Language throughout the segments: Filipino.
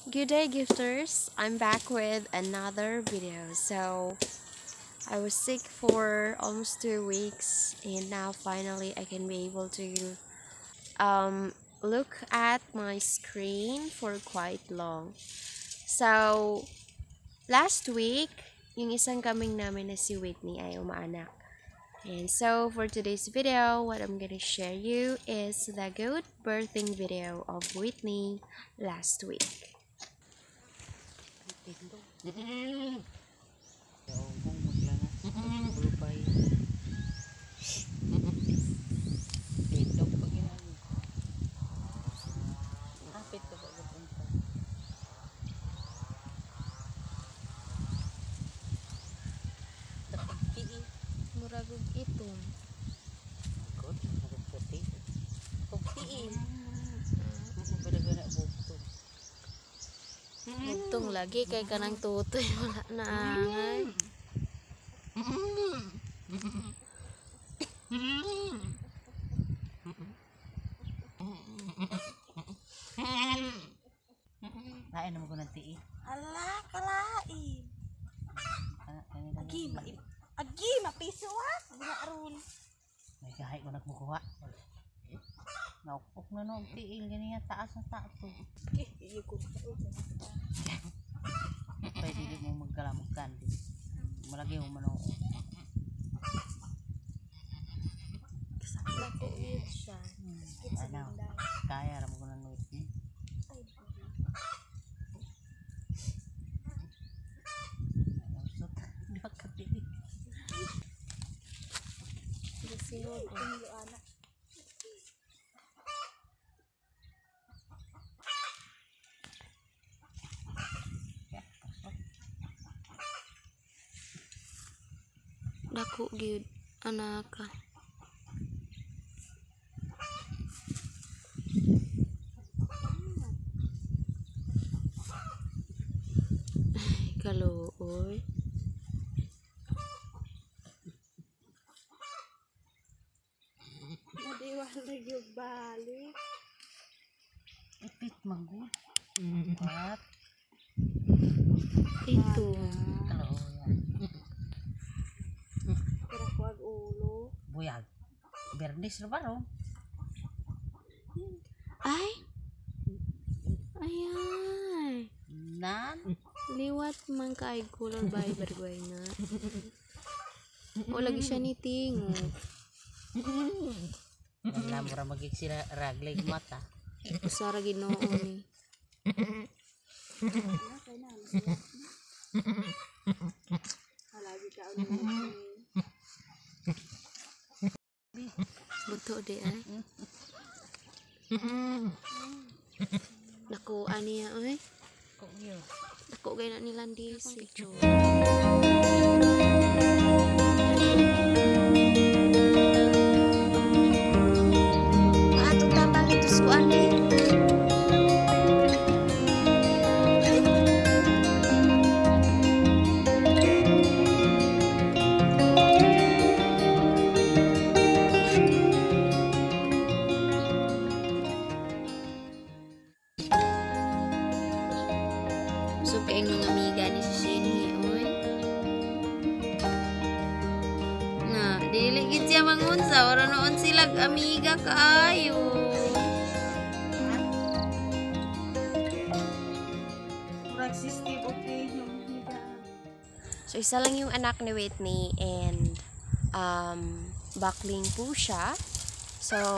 Good day, gifters. I'm back with another video. So I was sick for almost 2 weeks, and now finally I can be able to look at my screen for quite long. So last week, yung isang kaming namin na si Whitney ay umaanak. And so for today's video, what I'm gonna share you is the good birthing video of Whitney last week. Muragog itong bugtong lagi kay kanang tutoy wala na angay. Lain naman ko ng tiil. Ala, kalain. Agi, mapiso ha. Aron. May kahit ko nagbukuha. Naukok na no, tiil. Ganyan taas na taas to. Iyo ko. Pwede din mo magkalamagkan. Malagi mo manong. Kasama ko yun siya. Ano, kaya naman ko ng note. Di ba kapili? Sinod ang anak. Dako gyud anak ka. Ay, kaluoy. Nadiwala yung balik. Ipit manggod. What? Ito. Kalau yan. Kira ko ang ulo. Buyag. Bernis na ba no? Ay. Ayay. Nan? Liwat man kay color by bergoy na. O lagi siya ni tingo. Wala mo ra magig sila Raglin mata. Usara Ginoo ni. Halagi ka ulit. Buto de ay. Dako aniya oy. Kok yo. Dako gay na nilang disi. Ato tambal dito sa kuan ni. So kay mga amiga ni si Shinhi oy. Na dili gid siya mangunsa ora noon sila amiga kaayo. Murag system okay yung higaan. So isa lang yung anak ni Whitney and bakling po siya. So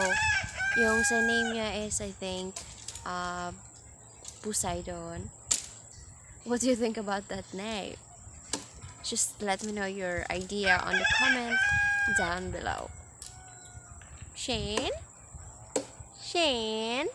yung sa name niya is I think Poseidon. What do you think about that name? Just let me know your idea on the comment down below. Shane? Shane?